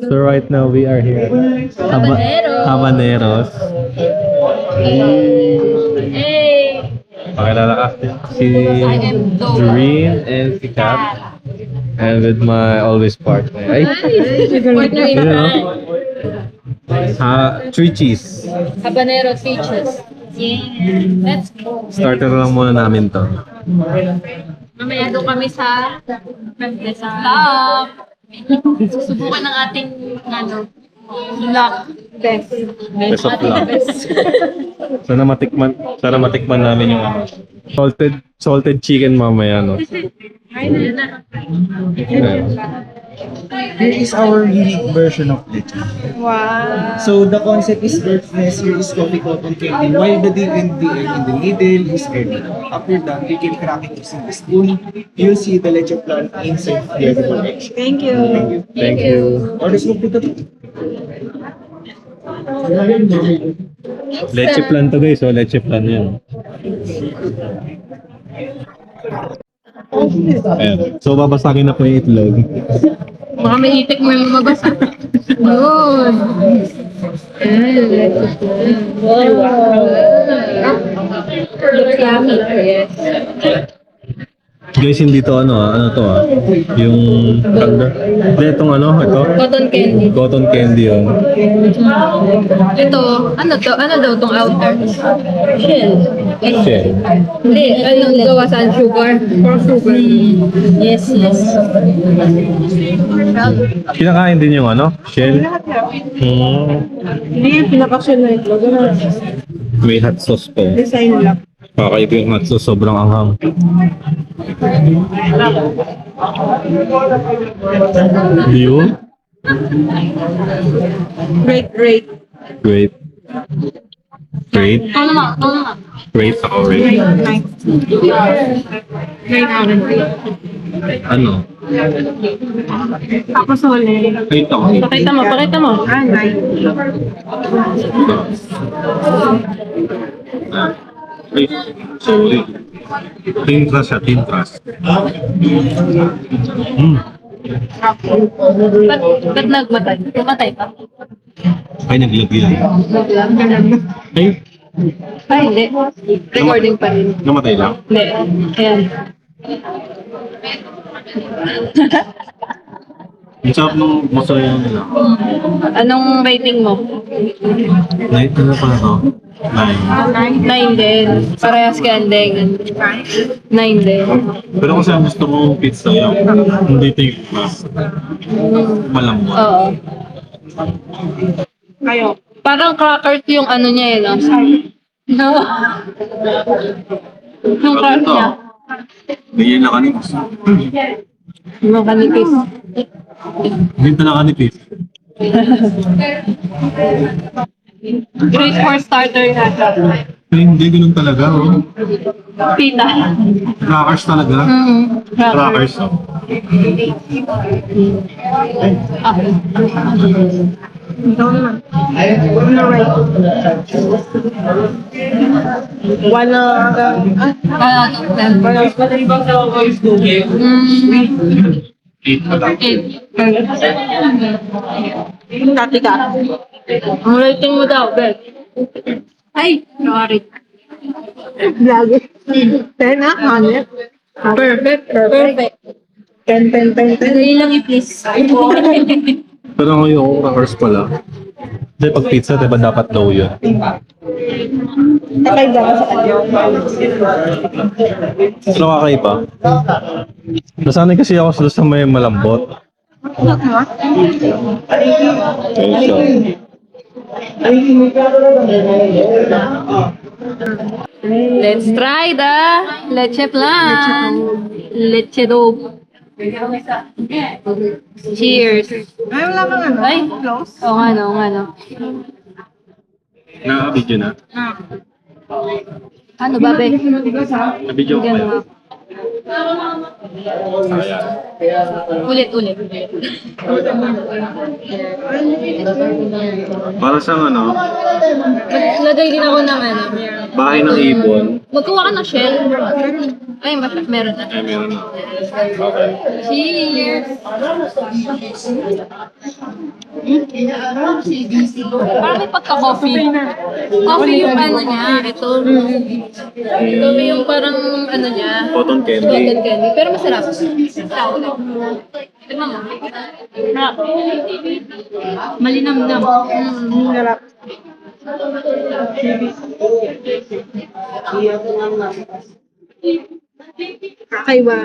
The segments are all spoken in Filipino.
So right now we are here. Habaneros. Hey! Pakilala ka. Si Doreen and si Kat. And with my always partner. Ay, Partner in yun, no? crime. Three cheese. Habanero features. Yeah. Let's go. Starter lang muna namin to. Mamaya doon kami sa vlog. Susubukan ng ating luck best. Best of luck. Sana matikman namin yung salted chicken mamaya, no? Ayan. Here is our unique version of lechon. Wow. So the concept is birthness, here is coffee cotton candy, while the dip in the middle is early. After that, you can crack it using the spoon. You'll see the leche plan inside the other direction. Thank you. Thank you. Thank you. Or let's go put it. Leche plan to guys, oh. Leche plan yan. Ayan. So babasagin na po yung itlog. Baka may itik mo yung mabasa. Yun. Wow. Looks yummy. Yes. Guys, hindi to ano to yung hindi itong ito Cotton candy. cotton candy yun. Ito, ano daw tong outer? Shell. Shell. Hindi, anong gawa saan? Sugar? For sugar. Yes. Kinakain din yung shell. Hindi yung pinaka-shell na ito. May hot sauce po. Design lang. Kakaiba yung hot sauce, sobrang anghang. Yun? Great. Great. Great. Ano na? Great ako, great. Great orange. Ano? Tapos huli. Great ako. Pakita mo. Nice. Great. Great. Tintras siya, tintras. Ba't nagmatay? Tumatay pa? Ay, naglagyan. Ay, Hindi. Recording pa rin. namatay lang. Hindi. Ayan. Ang sarap nung masaya nila. Anong rating mo? Night na pa ako. 9. 9 din. Parehas ka andeng. 9 din. Pero kasi ang gusto ko pizza yung hindi ito yung mas malambot. Oo. Ayo. Parang crackers yung niya eh, no? No. Yung crackers niya. Ganyan na kanipis. Yung kanipis. Ganyan na kanipis. Great for starter na. Pero hindi, ganun talaga. Oh. Pita. Crackers talaga. Crackers. Oh. Ikaw naman. Kati ka. Ang rating mo daw, Bet. Ay, sorry. Lagi. 10 na, 100. Perfect. 10. Dali lang i-please. Pero ngayon, crackers pala. Kasi pag pizza, diba dapat low yun? Kakaiba ka sa kanya. Pero kakaiba. Nasanay kasi ako sa may malambot. Okay, so. Let's try the leche plan. Leche dough. Cheers. Ay, wala kang Ay, close? oo nga no. Naka-video na? Ano, babe? Na-video ko Ganun ba? nga. Ulit. Para sa Maglagay din ako ng Bahay ng ibon. Magkuha ka ng shell. Ay, meron na. Ay, meron na. Okay. Cheers! Parang may pagka-coffee. Coffee yung ano niya. Ito. Ito yung parang ano niya. Cotton candy. Cotton candy. Pero masarap. Tignan mo. Malinamnam. Sarap. Kakaiba.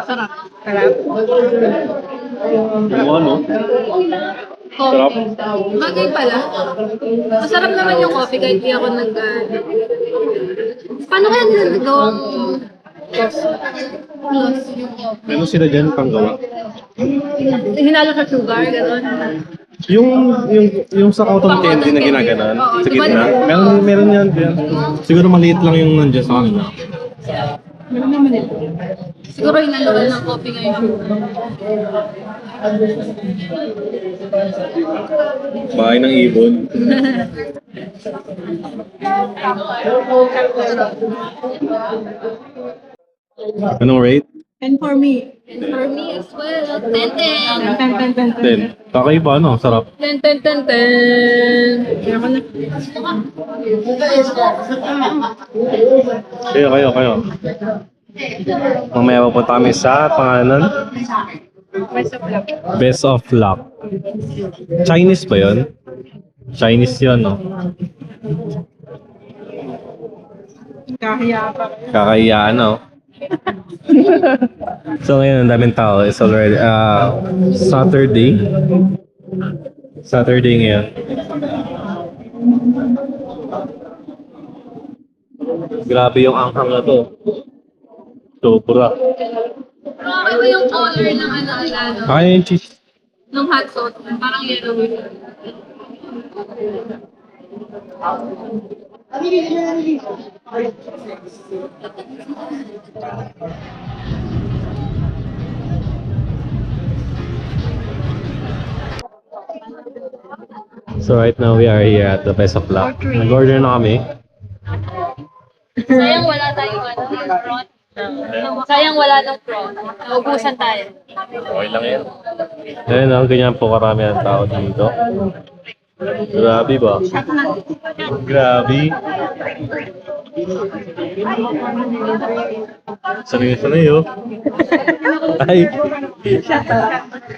Sarap. Sarap. Yung ano? Sarap. Bagay pala. Masarap naman yung coffee kahit di ako Paano kaya nila nagawang Ano sila dyan panggawa? hinalo sa sugar, gano'n. Yung sa cotton candy na ginaganon, Oo, sa diba gitna. diba? Meron yan dyan. Siguro maliit lang yung nandiyan sa kanila. Siguro hinaluan ng coffee ngayon. Bahay ng ibon. Anong rate? And for me, And for me as well, 10-10. 10. Kakaiba, no? Sarap. 10-10-10-10. Kayo. Mamaya pupunta kami sa pangalan? Best of Luck. Chinese ba yun? Chinese yun, no? kahiya pa. Kakayaan, no? So ngayon, ang daming tao. It's already Saturday. Saturday ngayon. Grabe yung anghang na to. Sobra. Pero okay ba yung color ng ano nila, no? Kaya yung cheese. Nung hot sauce, parang yellow. So right now we are here at the Best of Luck. Nag-order na kami. Sayang wala tayong ano, prawn. Sayang wala ng prawn. Naubusan tayo. Okay lang yan. Ayun ang ganyan po karami ang tao dito. Grabe ba? Grabe. Sanay oh. Ay.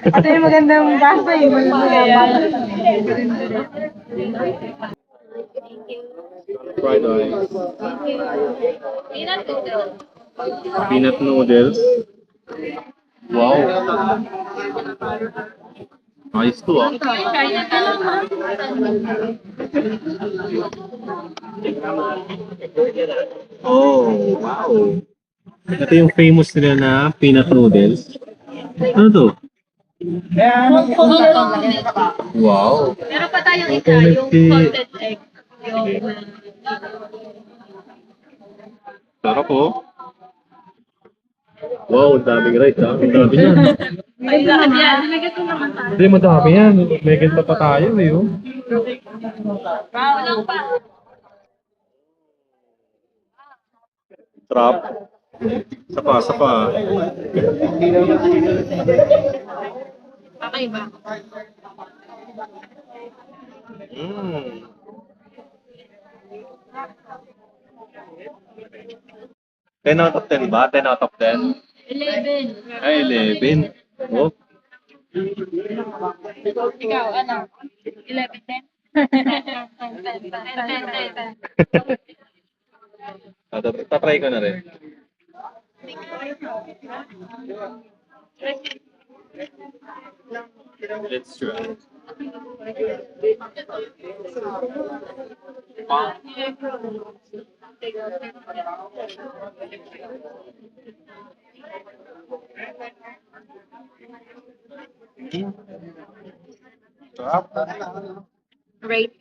Ito yung magandang basa eh. Fried rice. Peanut noodle. Peanut noodles. Wow. Ayos to ah. Kain na tayo. Oh, wow. Ito yung famous nila na peanut noodles. Ano to? Wow. Meron pa tayong isa, yung salted egg. Sarap oh. Wow, ang daming rice ah. Ang dami yan. Ay, lahat yan. Nilagyan ko naman tayo. Hindi, madami yan. May ganito pa tayo eh. Oh. Wow, lang pa. Sarap. Sapa. Okay ba? Mm. Ten out of 10 ba? 10 out of 10? 11. Ay, 11. Oh. Ikaw, ano? 11, 10? 10. Tatry ko na rin. Let's try. Sarap. Rate.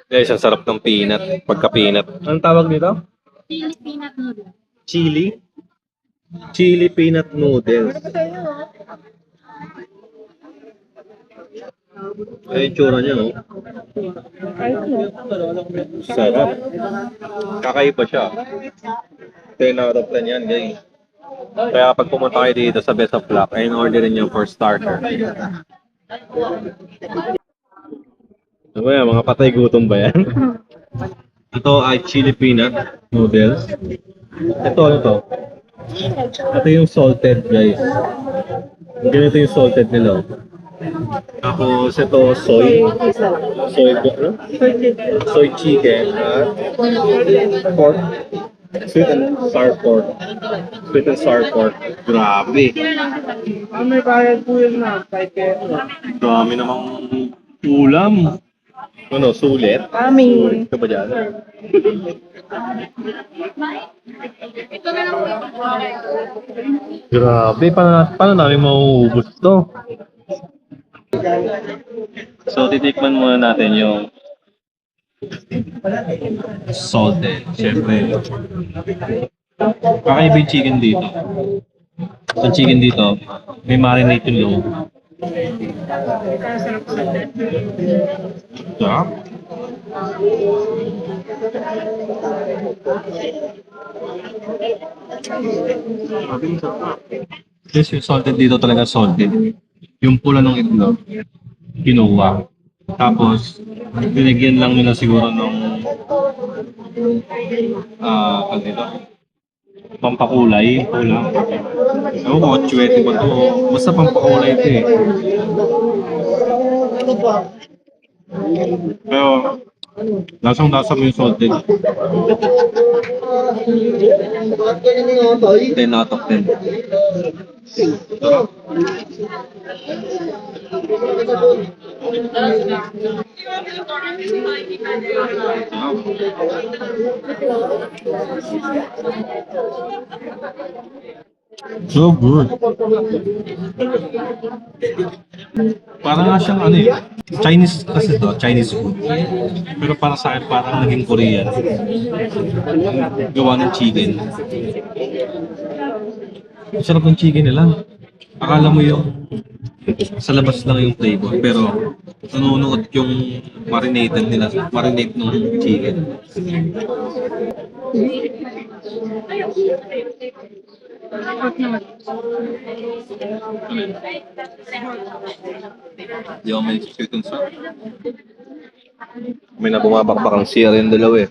Guys, ang sarap ng peanut. Pagka-peanut. Anong tawag nito? Chili peanut noodle. Chili? Chili peanut noodles. Ay, yung tsura niya, oh. Sarap. Kakaiba siya. 10 out of 10 yan, guys. Kaya pag pumunta kayo dito sa Best of Luck, ayun orderin niyo for starter. Ano yan, mga patay gutom ba yan? Ito ay chili peanut noodles. Ito. Ito yung salted, guys. Ganito yung salted nila. Tapos ito soy chicken at pork. Sweet and sour pork. Sweet and sour pork. Grabe. May bayad po yun na. Kahit kayo. Dami namang ulam. Ano, sulit? Kami. Ito ba dyan? Grabe, paano namin mauubos to? So, titikman muna natin yung salted. Siyempre, kakaiba yung chicken dito. Ang chicken dito, may marinate yung loob. Sarap. Yes, yung salted dito talaga salted. Yung pula ng itlog, kinuha. Tapos, binigyan lang nila siguro ng pag dito, pampakulay, pula. Ewan ko, chwete ba to? Basta pampakulay ito eh. Pero, lasang-lasa mo yung salted. 10 out of 10. So good. Parang nga siyang ano eh. Chinese kasi to, Chinese food. Pero para sa akin, parang naging Korean. Gawa ng chicken. Sarap ng chicken nila. Akala mo yung sa labas lang yung flavor, pero nanunuot yung marinated nila, marinate ng chicken. Di ako may sweet and sour. May na bumabakbak ang CR yung dalawa eh.